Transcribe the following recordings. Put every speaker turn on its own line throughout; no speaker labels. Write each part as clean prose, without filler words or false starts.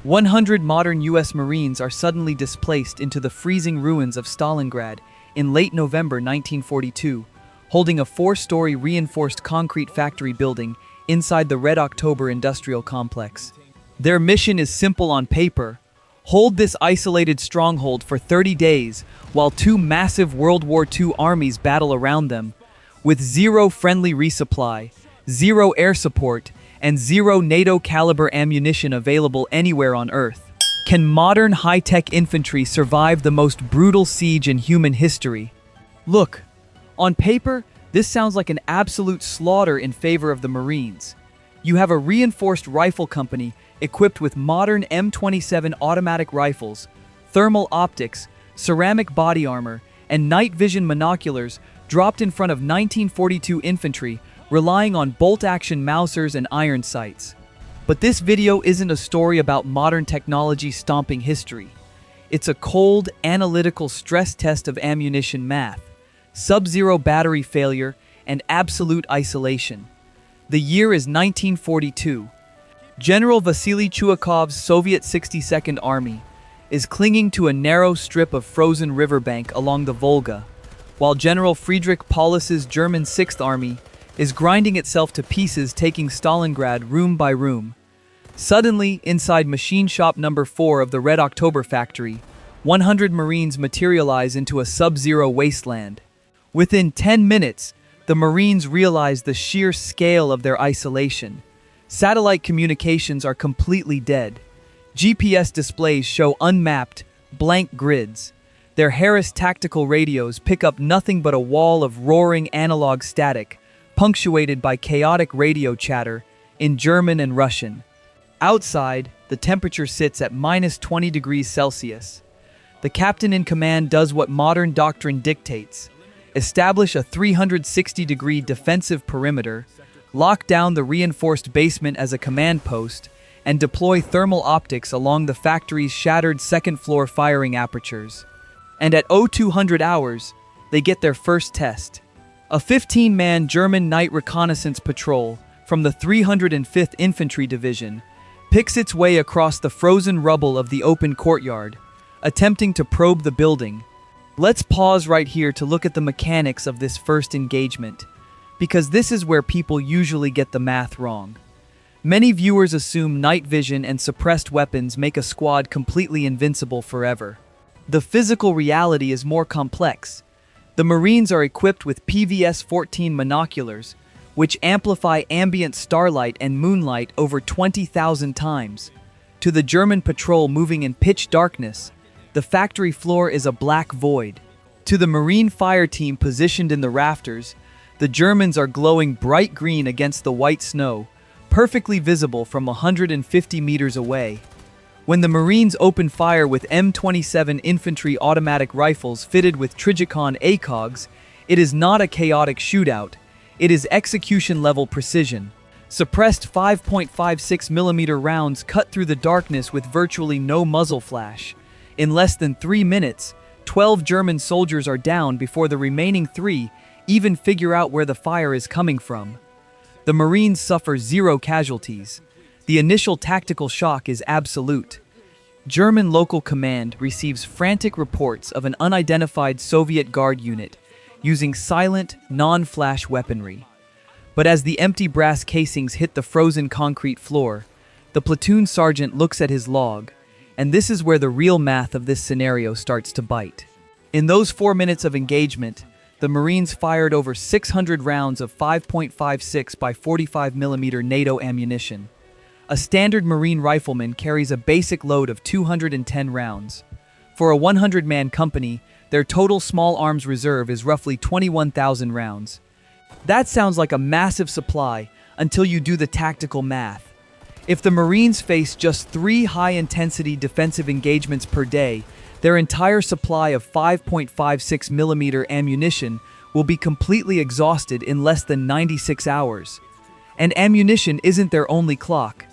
100 modern US Marines are suddenly displaced into the freezing ruins of Stalingrad in late November 1942, holding a 4-story reinforced concrete factory building inside the Red October industrial complex. Their mission is simple on paper: hold this isolated stronghold for 30 days while 2 massive World War II armies battle around them, with 0 friendly resupply, 0 air support, and 0 NATO-caliber ammunition available anywhere on Earth. Can modern high-tech infantry survive the most brutal siege in human history? Look, on paper, this sounds like an absolute slaughter in favor of the Marines. You have a reinforced rifle company equipped with modern M27 automatic rifles, thermal optics, ceramic body armor, and night vision monoculars dropped in front of 1942 infantry, relying on bolt-action Mausers and iron sights. But this video isn't a story about modern technology stomping history. It's a cold, analytical stress test of ammunition math, sub-zero battery failure, and absolute isolation. The year is 1942. General Vasily Chuikov's Soviet 62nd Army is clinging to a narrow strip of frozen riverbank along the Volga, while General Friedrich Paulus's German 6th Army is grinding itself to pieces, taking Stalingrad room by room. Suddenly, inside machine shop number 4 of the Red October factory, 100 Marines materialize into a sub-zero wasteland. Within 10 minutes, the Marines realize the sheer scale of their isolation. Satellite communications are completely dead. GPS displays show unmapped, blank grids. Their Harris tactical radios pick up nothing but a wall of roaring analog static, punctuated by chaotic radio chatter in German and Russian. Outside, the temperature sits at -20 degrees Celsius. The captain in command does what modern doctrine dictates: establish a 360-degree defensive perimeter, lock down the reinforced basement as a command post, and deploy thermal optics along the factory's shattered second-floor firing apertures. And at 0200 hours, they get their first test. A 15-man German night reconnaissance patrol from the 305th Infantry Division picks its way across the frozen rubble of the open courtyard, attempting to probe the building. Let's pause right here to look at the mechanics of this first engagement, because this is where people usually get the math wrong. Many viewers assume night vision and suppressed weapons make a squad completely invincible forever. The physical reality is more complex. The Marines are equipped with PPSh-41 monoculars, which amplify ambient starlight and moonlight over 20,000 times. To the German patrol moving in pitch darkness, the factory floor is a black void. To the Marine fire team positioned in the rafters, the Germans are glowing bright green against the white snow, perfectly visible from 150 meters away. When the Marines open fire with M27 infantry automatic rifles fitted with Trigicon ACOGs, it is not a chaotic shootout, it is execution-level precision. Suppressed 5.56mm rounds cut through the darkness with virtually no muzzle flash. In less than 3 minutes, 12 German soldiers are down before the remaining 3 even figure out where the fire is coming from. The Marines suffer 0 casualties. The initial tactical shock is absolute. German local command receives frantic reports of an unidentified Soviet Guard unit using silent, non-flash weaponry. But as the empty brass casings hit the frozen concrete floor, the platoon sergeant looks at his log, and this is where the real math of this scenario starts to bite. In those 4 minutes of engagement, the Marines fired over 600 rounds of 5.56 by 45mm NATO ammunition. A standard Marine rifleman carries a basic load of 210 rounds. For a 100-man company, their total small arms reserve is roughly 21,000 rounds. That sounds like a massive supply until you do the tactical math. If the Marines face just 3 high-intensity defensive engagements per day, their entire supply of 5.56mm ammunition will be completely exhausted in less than 96 hours. And ammunition isn't their only clock.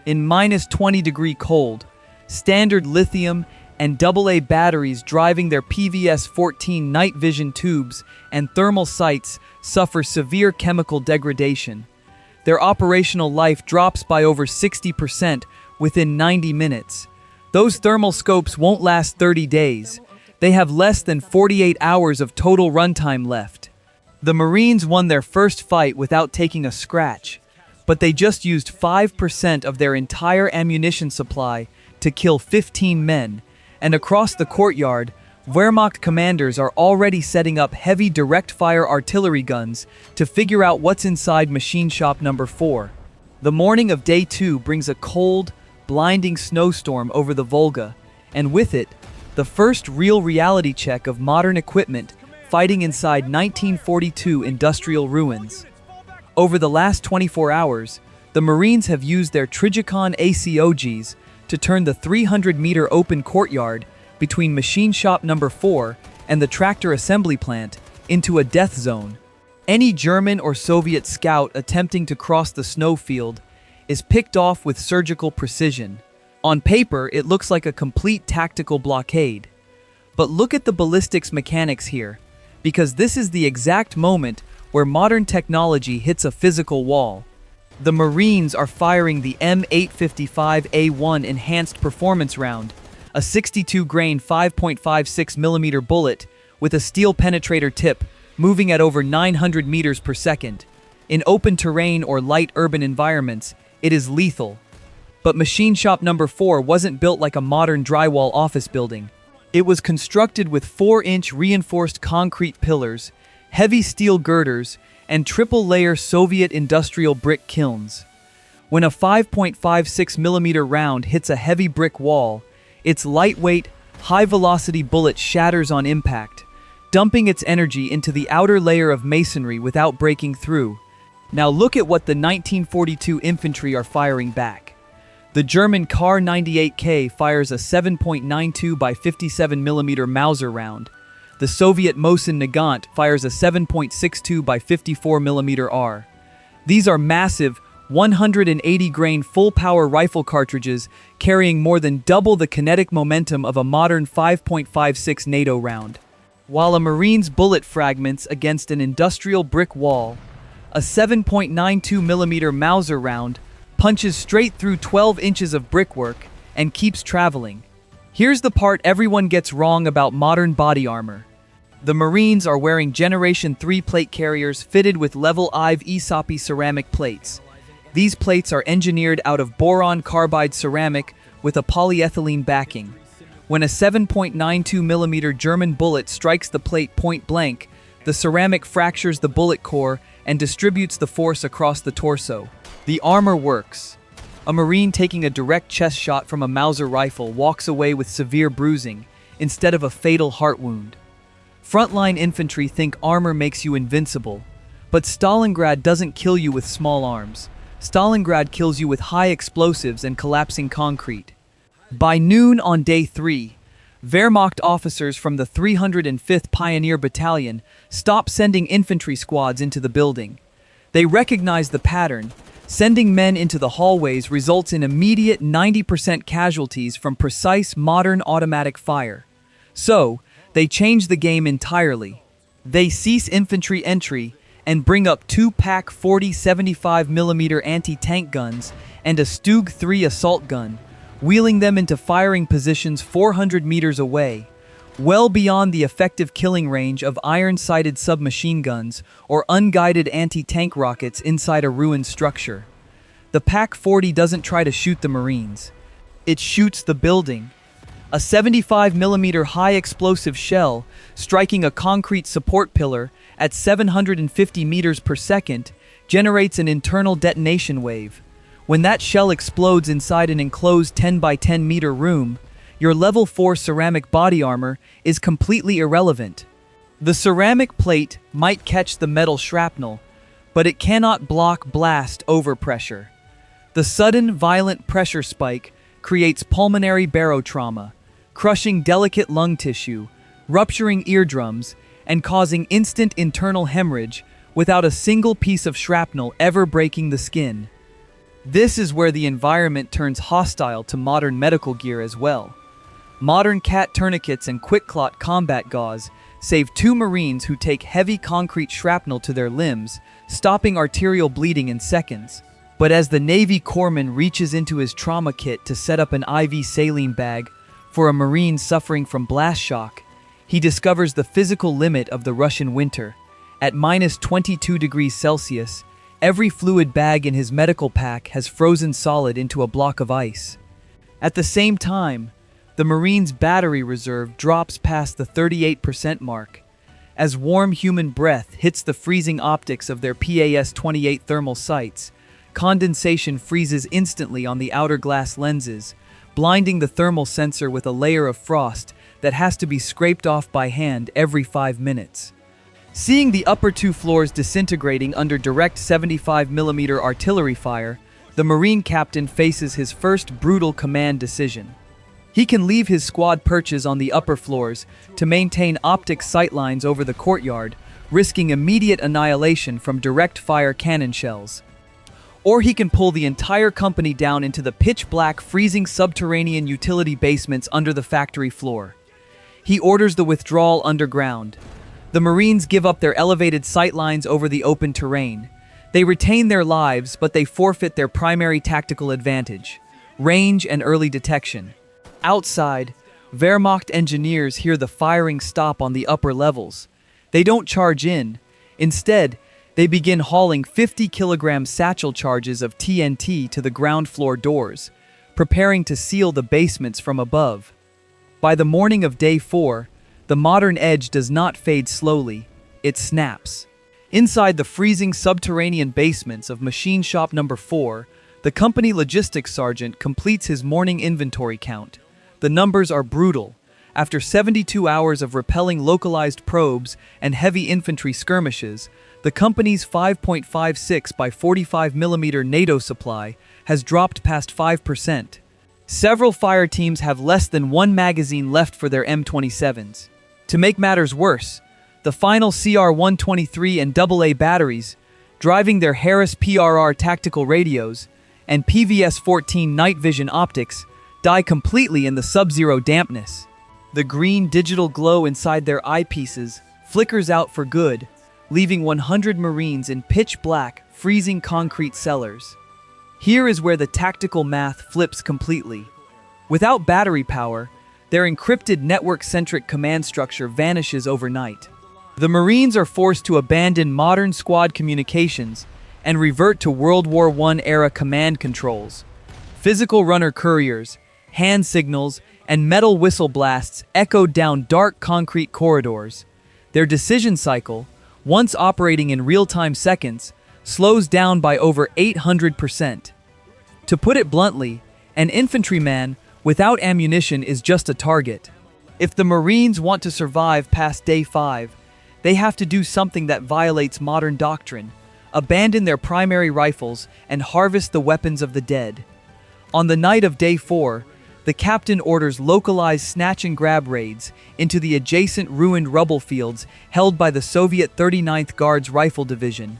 In -20-degree cold, standard lithium and AA batteries driving their PPSh-41 night vision tubes and thermal sights suffer severe chemical degradation. Their operational life drops by over 60% within 90 minutes. Those thermal scopes won't last 30 days. They have less than 48 hours of total runtime left. The Marines won their first fight without taking a scratch, but they just used 5% of their entire ammunition supply to kill 15 men, and across the courtyard, Wehrmacht commanders are already setting up heavy direct-fire artillery guns to figure out what's inside machine shop number 4. The morning of day 2 brings a cold, blinding snowstorm over the Volga, and with it, the first real reality check of modern equipment fighting inside 1942 industrial ruins. Over the last 24 hours, the Marines have used their Trigicon ACOGs to turn the 300-meter open courtyard between machine shop number 4 and the tractor assembly plant into a death zone. Any German or Soviet scout attempting to cross the snowfield is picked off with surgical precision. On paper, it looks like a complete tactical blockade. But look at the ballistics mechanics here, because this is the exact moment where modern technology hits a physical wall. The Marines are firing the M855A1 Enhanced Performance Round, a 62-grain 5.56mm bullet with a steel penetrator tip moving at over 900 meters per second. In open terrain or light urban environments, it is lethal. But machine shop number 4 wasn't built like a modern drywall office building. It was constructed with 4-inch reinforced concrete pillars, heavy steel girders, and triple-layer Soviet industrial brick kilns. When a 5.56mm round hits a heavy brick wall, its lightweight, high-velocity bullet shatters on impact, dumping its energy into the outer layer of masonry without breaking through. Now look at what the 1942 infantry are firing back. The German Kar 98K fires a 7.92 by 57mm Mauser round. The Soviet Mosin Nagant fires a 7.62 by 54mm R. These are massive, 180-grain full-power rifle cartridges carrying more than double the kinetic momentum of a modern 5.56 NATO round. While a Marine's bullet fragments against an industrial brick wall, a 7.92mm Mauser round punches straight through 12 inches of brickwork and keeps traveling. Here's the part everyone gets wrong about modern body armor. The Marines are wearing Generation 3 plate carriers fitted with level IV ESAPI ceramic plates. These plates are engineered out of boron carbide ceramic with a polyethylene backing. When a 7.92mm German bullet strikes the plate point blank, the ceramic fractures the bullet core and distributes the force across the torso. The armor works. A Marine taking a direct chest shot from a Mauser rifle walks away with severe bruising instead of a fatal heart wound. Frontline infantry think armor makes you invincible, but Stalingrad doesn't kill you with small arms. Stalingrad kills you with high explosives and collapsing concrete. By noon on day 3, Wehrmacht officers from the 305th Pioneer Battalion stop sending infantry squads into the building. They recognize the pattern. Sending men into the hallways results in immediate 90% casualties from precise modern automatic fire. So, they change the game entirely. They cease infantry entry and bring up 2 PaK 40 75mm anti-tank guns and a Stug 3 assault gun, wheeling them into firing positions 400 meters away, well beyond the effective killing range of iron-sighted submachine guns or unguided anti-tank rockets inside a ruined structure. The PaK 40 doesn't try to shoot the Marines. It shoots the building. A 75mm high-explosive shell striking a concrete support pillar at 750 meters per second generates an internal detonation wave. When that shell explodes inside an enclosed 10 by 10 meter room, your level 4 ceramic body armor is completely irrelevant. The ceramic plate might catch the metal shrapnel, but it cannot block blast overpressure. The sudden, violent pressure spike creates pulmonary barotrauma, crushing delicate lung tissue, rupturing eardrums, and causing instant internal hemorrhage without a single piece of shrapnel ever breaking the skin. This is where the environment turns hostile to modern medical gear as well. Modern CAT tourniquets and quick-clot combat gauze save 2 Marines who take heavy concrete shrapnel to their limbs, stopping arterial bleeding in seconds. But as the Navy corpsman reaches into his trauma kit to set up an IV saline bag for a Marine suffering from blast shock, he discovers the physical limit of the Russian winter. At minus 22 degrees Celsius, every fluid bag in his medical pack has frozen solid into a block of ice. At the same time, the Marine's battery reserve drops past the 38% mark. As warm human breath hits the freezing optics of their PAS-28 thermal sights, condensation freezes instantly on the outer glass lenses, blinding the thermal sensor with a layer of frost that has to be scraped off by hand every 5 minutes. Seeing the upper 2 floors disintegrating under direct 75mm artillery fire, the Marine captain faces his first brutal command decision. He can leave his squad perches on the upper floors to maintain optic sightlines over the courtyard, risking immediate annihilation from direct fire cannon shells. Or he can pull the entire company down into the pitch-black, freezing subterranean utility basements under the factory floor. He orders the withdrawal underground. The Marines give up their elevated sightlines over the open terrain. They retain their lives, but they forfeit their primary tactical advantage: range and early detection. Outside, Wehrmacht engineers hear the firing stop on the upper levels. They don't charge in. Instead, they begin hauling 50-kilogram satchel charges of TNT to the ground floor doors, preparing to seal the basements from above. By the morning of day 4, the modern edge does not fade slowly, it snaps. Inside the freezing subterranean basements of Machine Shop Number 4, the company logistics sergeant completes his morning inventory count. The numbers are brutal. After 72 hours of repelling localized probes and heavy infantry skirmishes, the company's 5.56 by 45mm NATO supply has dropped past 5%. Several fire teams have less than 1 magazine left for their M27s. To make matters worse, the final CR-123 and AA batteries, driving their Harris PRR tactical radios, and PVS-14 night vision optics, die completely in the sub-zero dampness. The green digital glow inside their eyepieces flickers out for good, leaving 100 Marines in pitch-black, freezing concrete cellars. Here is where the tactical math flips completely. Without battery power, their encrypted network-centric command structure vanishes overnight. The Marines are forced to abandon modern squad communications and revert to World War I-era command controls. Physical runner couriers, hand signals, and metal whistle blasts echoed down dark concrete corridors. Their decision cycle, once operating in real-time seconds, slows down by over 800%. To put it bluntly, an infantryman without ammunition is just a target. If the Marines want to survive past day 5, they have to do something that violates modern doctrine: abandon their primary rifles and harvest the weapons of the dead. On the night of day 4, the captain orders localized snatch-and-grab raids into the adjacent ruined rubble fields held by the Soviet 39th Guards Rifle Division.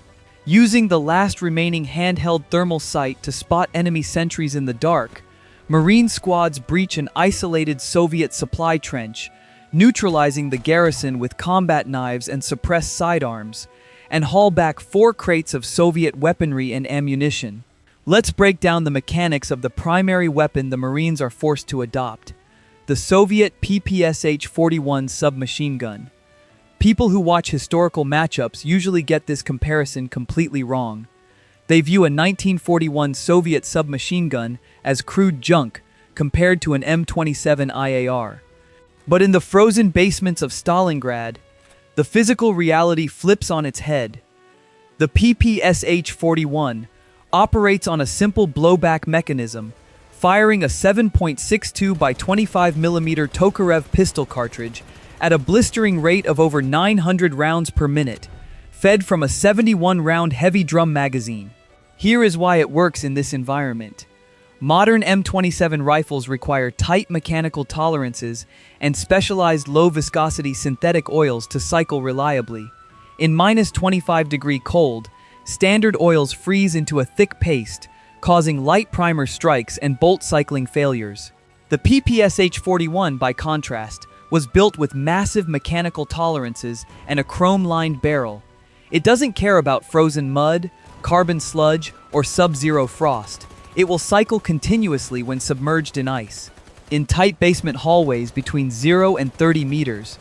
Using the last remaining handheld thermal sight to spot enemy sentries in the dark, Marine squads breach an isolated Soviet supply trench, neutralizing the garrison with combat knives and suppressed sidearms, and haul back 4 crates of Soviet weaponry and ammunition. Let's break down the mechanics of the primary weapon the Marines are forced to adopt: the Soviet PPSh-41 submachine gun. People who watch historical matchups usually get this comparison completely wrong. They view a 1941 Soviet submachine gun as crude junk compared to an M27 IAR. But in the frozen basements of Stalingrad, the physical reality flips on its head. The PPSh-41 operates on a simple blowback mechanism, firing a 7.62 by 25mm Tokarev pistol cartridge at a blistering rate of over 900 rounds per minute, fed from a 71-round heavy drum magazine. Here is why it works in this environment. Modern M27 rifles require tight mechanical tolerances and specialized low-viscosity synthetic oils to cycle reliably. In minus 25-degree cold, standard oils freeze into a thick paste, causing light primer strikes and bolt cycling failures. The PPSh-41, by contrast, was built with massive mechanical tolerances and a chrome-lined barrel. It doesn't care about frozen mud, carbon sludge, or sub-zero frost. It will cycle continuously when submerged in ice. In tight basement hallways between 0 and 30 meters,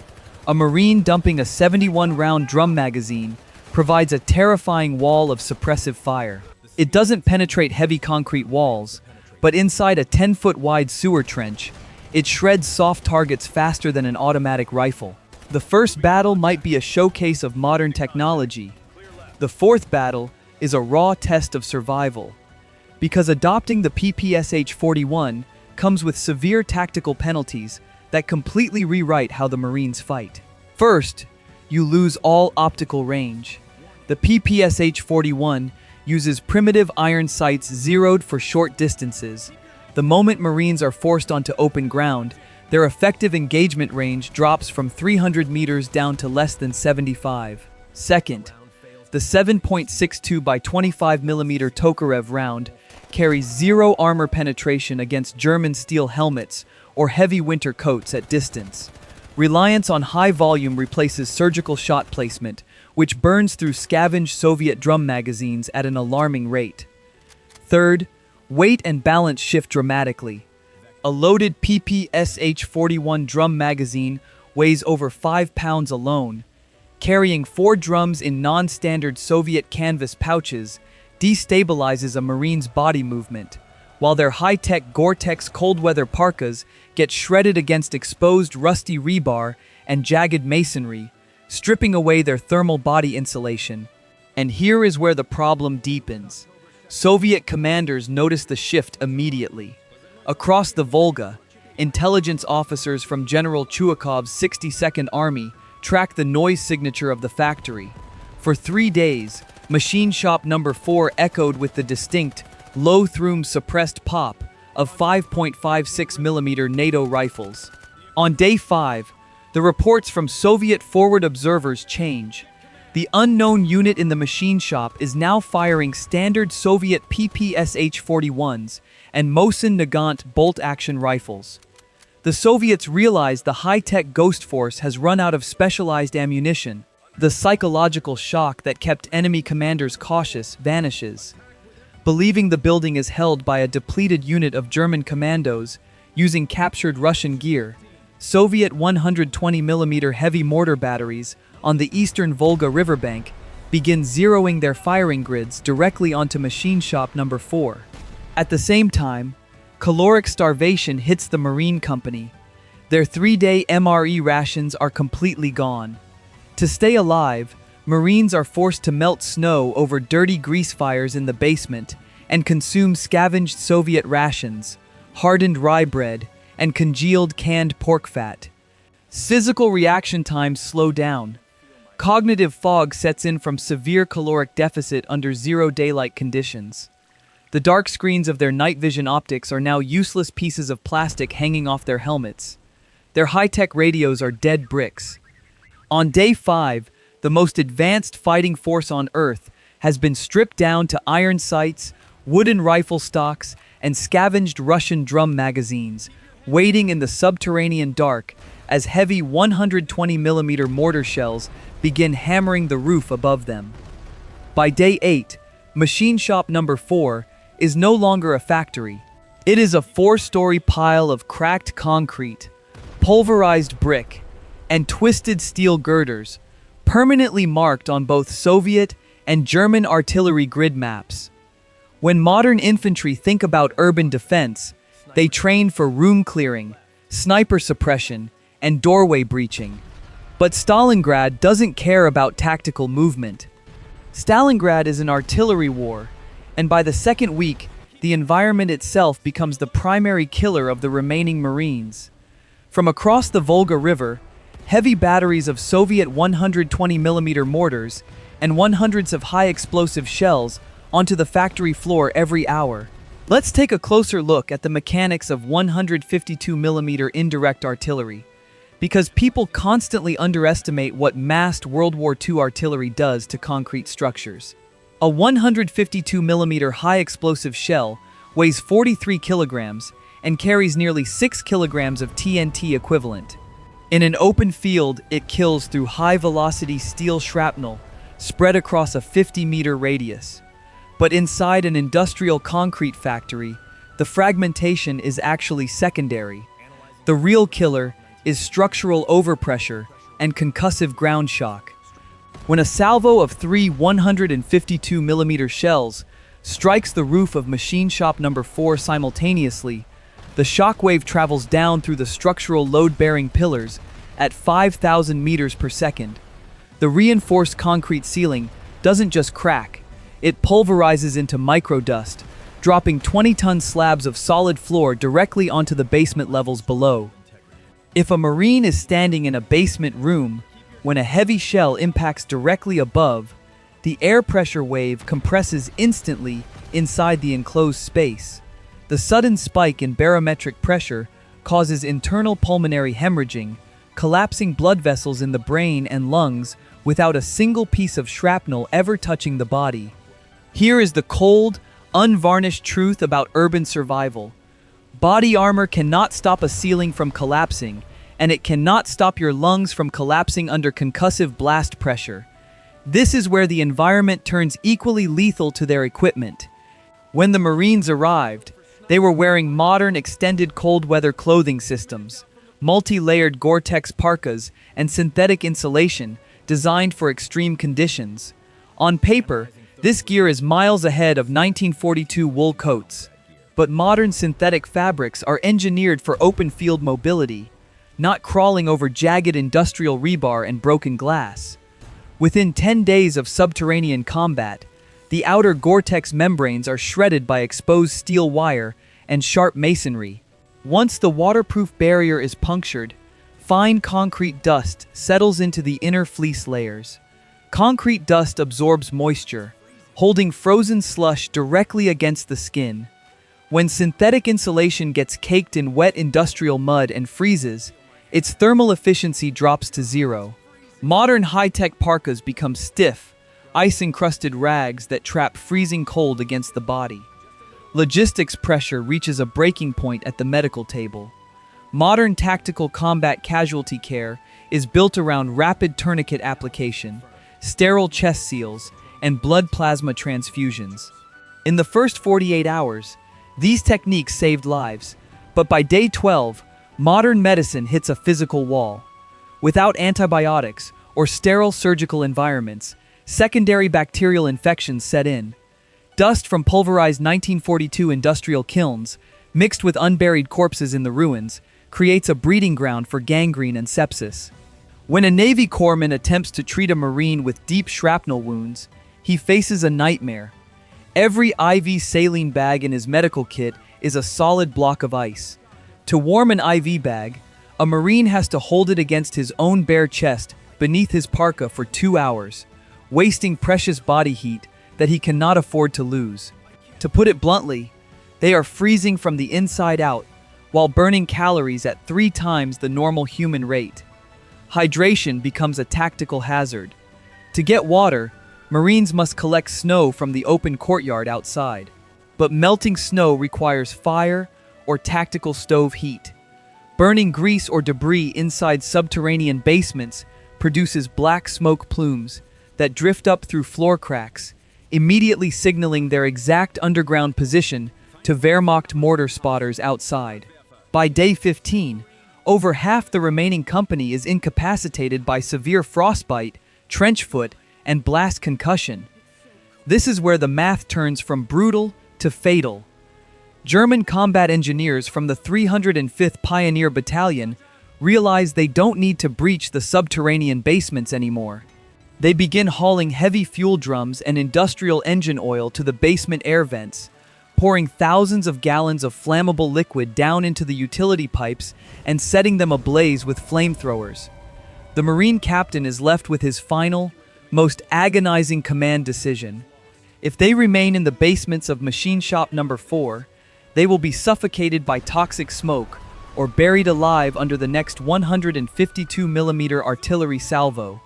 a Marine dumping a 71-round drum magazine provides a terrifying wall of suppressive fire. It doesn't penetrate heavy concrete walls, but inside a 10-foot wide sewer trench, it shreds soft targets faster than an automatic rifle. The first battle might be a showcase of modern technology. The fourth battle is a raw test of survival. Because adopting the PPSh-41 comes with severe tactical penalties that completely rewrite how the Marines fight. First, you lose all optical range. The PPSh-41 uses primitive iron sights zeroed for short distances. The moment Marines are forced onto open ground, their effective engagement range drops from 300 meters down to less than 75. Second, the 7.62 by 25 mm Tokarev round carries zero armor penetration against German steel helmets or heavy winter coats at distance. Reliance on high volume replaces surgical shot placement, which burns through scavenged Soviet drum magazines at an alarming rate. Third, weight and balance shift dramatically. A loaded PPSh-41 drum magazine weighs over 5 pounds alone. Carrying 4 drums in non-standard Soviet canvas pouches destabilizes a Marine's body movement, while their high-tech Gore-Tex cold-weather parkas get shredded against exposed rusty rebar and jagged masonry, stripping away their thermal body insulation. And here is where the problem deepens. Soviet commanders notice the shift immediately. Across the Volga, intelligence officers from General Chuikov's 62nd Army track the noise signature of the factory. For 3 days, machine shop number 4 echoed with the distinct, low-throom suppressed pop of 5.56 mm NATO rifles. On day 5, the reports from Soviet forward observers change. The unknown unit in the machine shop is now firing standard Soviet PPSh-41s and Mosin Nagant bolt-action rifles. The Soviets realize the high-tech Ghost Force has run out of specialized ammunition. The psychological shock that kept enemy commanders cautious vanishes. Believing the building is held by a depleted unit of German commandos using captured Russian gear, Soviet 120 mm heavy mortar batteries on the eastern Volga riverbank begin zeroing their firing grids directly onto machine shop number 4. At the same time, caloric starvation hits the Marine Company. Their 3-day MRE rations are completely gone. To stay alive, Marines are forced to melt snow over dirty grease fires in the basement and consume scavenged Soviet rations, hardened rye bread, and congealed canned pork fat. Physical reaction times slow down. Cognitive fog sets in from severe caloric deficit under zero daylight conditions. The dark screens of their night vision optics are now useless pieces of plastic hanging off their helmets. Their high-tech radios are dead bricks. On day 5, the most advanced fighting force on Earth has been stripped down to iron sights, wooden rifle stocks, and scavenged Russian drum magazines, waiting in the subterranean dark as heavy 120 mm mortar shells begin hammering the roof above them. By day 8, machine shop number 4 is no longer a factory. It is a 4-story pile of cracked concrete, pulverized brick, and twisted steel girders, permanently marked on both Soviet and German artillery grid maps. When modern infantry think about urban defense, they train for room clearing, sniper suppression, and doorway breaching. But Stalingrad doesn't care about tactical movement. Stalingrad is an artillery war, and by the second week, the environment itself becomes the primary killer of the remaining Marines. From across the Volga River, heavy batteries of Soviet 120 mm mortars and 100s of high-explosive shells onto the factory floor every hour. Let's take a closer look at the mechanics of 152 mm indirect artillery, because people constantly underestimate what massed World War II artillery does to concrete structures. A 152 mm high-explosive shell weighs 43 kilograms and carries nearly 6 kilograms of TNT equivalent. In an open field, it kills through high-velocity steel shrapnel spread across a 50-meter radius. But inside an industrial concrete factory, the fragmentation is actually secondary. The real killer is structural overpressure and concussive ground shock. When a salvo of 3 152mm shells strikes the roof of machine shop number 4 simultaneously, the shockwave travels down through the structural load-bearing pillars at 5,000 meters per second. The reinforced concrete ceiling doesn't just crack, it pulverizes into microdust, dropping 20-ton slabs of solid floor directly onto the basement levels below. If a Marine is standing in a basement room, when a heavy shell impacts directly above, the air pressure wave compresses instantly inside the enclosed space. The sudden spike in barometric pressure causes internal pulmonary hemorrhaging, collapsing blood vessels in the brain and lungs without a single piece of shrapnel ever touching the body. Here is the cold, unvarnished truth about urban survival. Body armor cannot stop a ceiling from collapsing, and it cannot stop your lungs from collapsing under concussive blast pressure. This is where the environment turns equally lethal to their equipment. When the Marines arrived, they were wearing modern extended cold weather clothing systems, multi-layered Gore-Tex parkas, and synthetic insulation designed for extreme conditions. On paper, this gear is miles ahead of 1942 wool coats. But modern synthetic fabrics are engineered for open field mobility, not crawling over jagged industrial rebar and broken glass. Within 10 days of subterranean combat, the outer Gore-Tex membranes are shredded by exposed steel wire and sharp masonry. Once the waterproof barrier is punctured, fine concrete dust settles into the inner fleece layers. Concrete dust absorbs moisture, holding frozen slush directly against the skin. When synthetic insulation gets caked in wet industrial mud and freezes, its thermal efficiency drops to zero. Modern high-tech parkas become stiff, ice-encrusted rags that trap freezing cold against the body. Logistics pressure reaches a breaking point at the medical table. Modern tactical combat casualty care is built around rapid tourniquet application, sterile chest seals, and blood plasma transfusions. In the first 48 hours, these techniques saved lives, but by day 12, modern medicine hits a physical wall. Without antibiotics or sterile surgical environments, secondary bacterial infections set in. Dust from pulverized 1942 industrial kilns, mixed with unburied corpses in the ruins, creates a breeding ground for gangrene and sepsis. When a Navy corpsman attempts to treat a Marine with deep shrapnel wounds, he faces a nightmare. Every IV saline bag in his medical kit is a solid block of ice. To warm an IV bag, a Marine has to hold it against his own bare chest beneath his parka for 2 hours, wasting precious body heat that he cannot afford to lose. To put it bluntly, they are freezing from the inside out while burning calories at 3 times the normal human rate. Hydration becomes a tactical hazard. To get water, Marines must collect snow from the open courtyard outside. But melting snow requires fire or tactical stove heat. Burning grease or debris inside subterranean basements produces black smoke plumes that drift up through floor cracks, immediately signaling their exact underground position to Wehrmacht mortar spotters outside. By day 15, over half the remaining company is incapacitated by severe frostbite, trench foot, and blast concussion. This is where the math turns from brutal to fatal. German combat engineers from the 305th Pioneer Battalion realize they don't need to breach the subterranean basements anymore. They begin hauling heavy fuel drums and industrial engine oil to the basement air vents, pouring thousands of gallons of flammable liquid down into the utility pipes and setting them ablaze with flamethrowers. The Marine captain is left with his final, most agonizing command decision. If they remain in the basements of machine shop number 4, they will be suffocated by toxic smoke or buried alive under the next 152mm artillery salvo.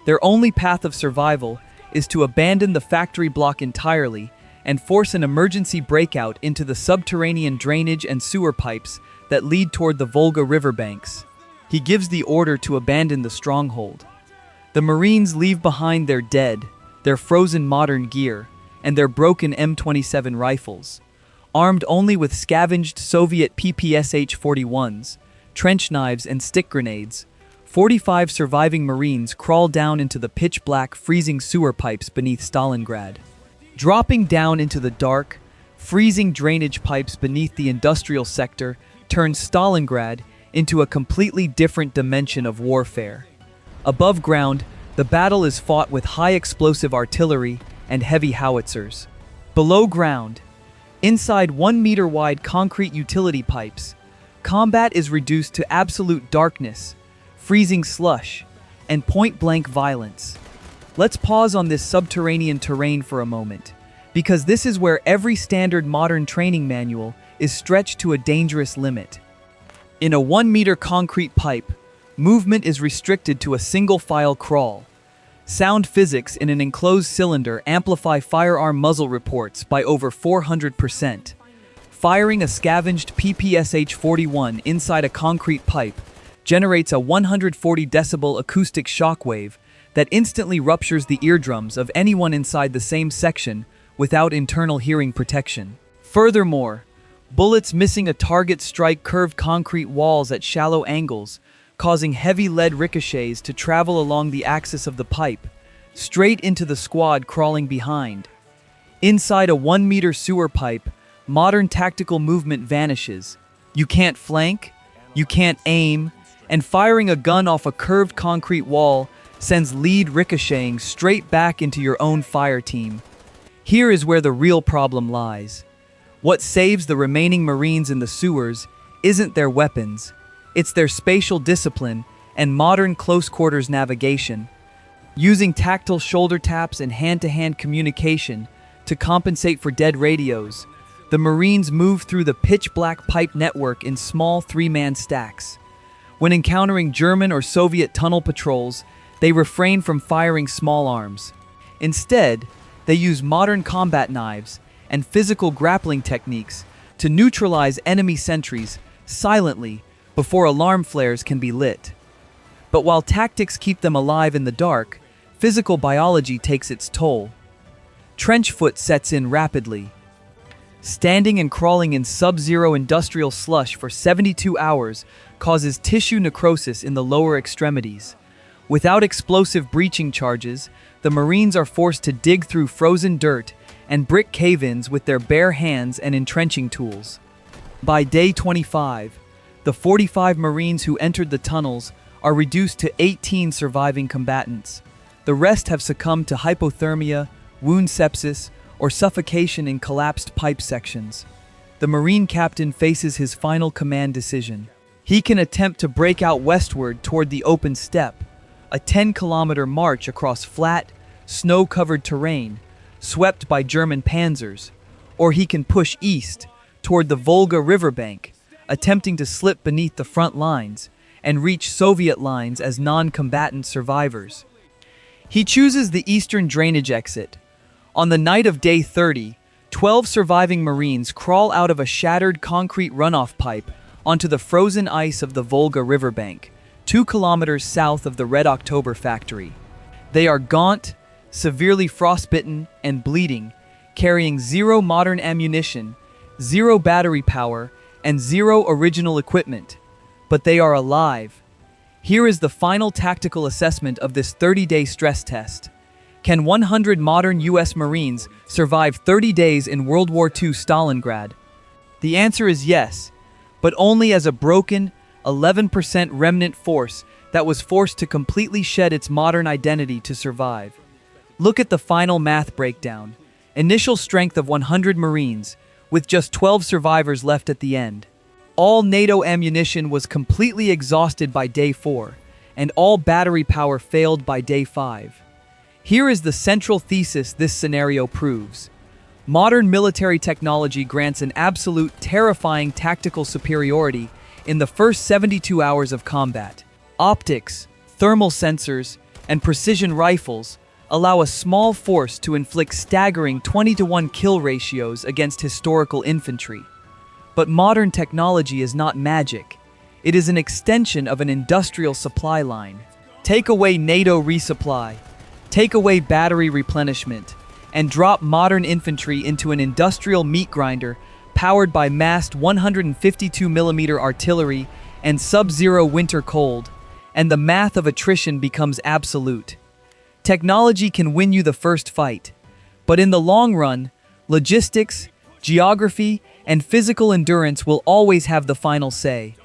Their only path of survival is to abandon the factory block entirely and force an emergency breakout into the subterranean drainage and sewer pipes that lead toward the Volga riverbanks. He gives the order to abandon the stronghold. The Marines leave behind their dead, their frozen modern gear, and their broken M27 rifles. Armed only with scavenged Soviet PPSh-41s, trench knives and stick grenades, 45 surviving Marines crawl down into the pitch-black, freezing sewer pipes beneath Stalingrad. Dropping down into the dark, freezing drainage pipes beneath the industrial sector turns Stalingrad into a completely different dimension of warfare. Above ground, the battle is fought with high explosive artillery and heavy howitzers. Below ground, inside 1-meter wide concrete utility pipes, combat is reduced to absolute darkness, freezing slush, and point-blank violence. Let's pause on this subterranean terrain for a moment, because this is where every standard modern training manual is stretched to a dangerous limit. In a 1-meter concrete pipe, movement is restricted to a single-file crawl. Sound physics in an enclosed cylinder amplify firearm muzzle reports by over 400%. Firing a scavenged PPSh-41 inside a concrete pipe generates a 140 decibel acoustic shockwave that instantly ruptures the eardrums of anyone inside the same section without internal hearing protection. Furthermore, bullets missing a target strike curved concrete walls at shallow angles, causing heavy lead ricochets to travel along the axis of the pipe, straight into the squad crawling behind. Inside a 1-meter sewer pipe, modern tactical movement vanishes. You can't flank, you can't aim, and firing a gun off a curved concrete wall sends lead ricocheting straight back into your own fire team. Here is where the real problem lies. What saves the remaining Marines in the sewers isn't their weapons, it's their spatial discipline and modern close-quarters navigation. Using tactile shoulder taps and hand-to-hand communication to compensate for dead radios, the Marines move through the pitch-black pipe network in small 3-man stacks. When encountering German or Soviet tunnel patrols, they refrain from firing small arms. Instead, they use modern combat knives and physical grappling techniques to neutralize enemy sentries silently before alarm flares can be lit. But while tactics keep them alive in the dark, physical biology takes its toll. Trench foot sets in rapidly. Standing and crawling in sub-zero industrial slush for 72 hours causes tissue necrosis in the lower extremities. Without explosive breaching charges, the Marines are forced to dig through frozen dirt and brick cave-ins with their bare hands and entrenching tools. By day 25, the 45 Marines who entered the tunnels are reduced to 18 surviving combatants. The rest have succumbed to hypothermia, wound sepsis, or suffocation in collapsed pipe sections. The Marine captain faces his final command decision. He can attempt to break out westward toward the open steppe, a 10-kilometer march across flat, snow-covered terrain, swept by German panzers, or he can push east toward the Volga riverbank, attempting to slip beneath the front lines and reach Soviet lines as non-combatant survivors. He chooses the eastern drainage exit. On the night of day 30, 12 surviving Marines crawl out of a shattered concrete runoff pipe onto the frozen ice of the Volga riverbank, 2 kilometers south of the Red October factory. They are gaunt, severely frostbitten, and bleeding, carrying 0 modern ammunition, 0 battery power, and 0 original equipment. But they are alive. Here is the final tactical assessment of this 30-day stress test. Can 100 modern US Marines survive 30 days in World War II Stalingrad? The answer is yes, but only as a broken, 11% remnant force that was forced to completely shed its modern identity to survive. Look at the final math breakdown. Initial strength of 100 Marines, with just 12 survivors left at the end. All NATO ammunition was completely exhausted by day 4, and all battery power failed by day 5. Here is the central thesis this scenario proves. Modern military technology grants an absolute, terrifying tactical superiority in the first 72 hours of combat. Optics, thermal sensors, and precision rifles allow a small force to inflict staggering 20-to-1 kill ratios against historical infantry. But modern technology is not magic. It is an extension of an industrial supply line. Take away NATO resupply, take away battery replenishment, and drop modern infantry into an industrial meat grinder powered by massed 152mm artillery and sub-zero winter cold, and the math of attrition becomes absolute. Technology can win you the first fight, but in the long run, logistics, geography, and physical endurance will always have the final say.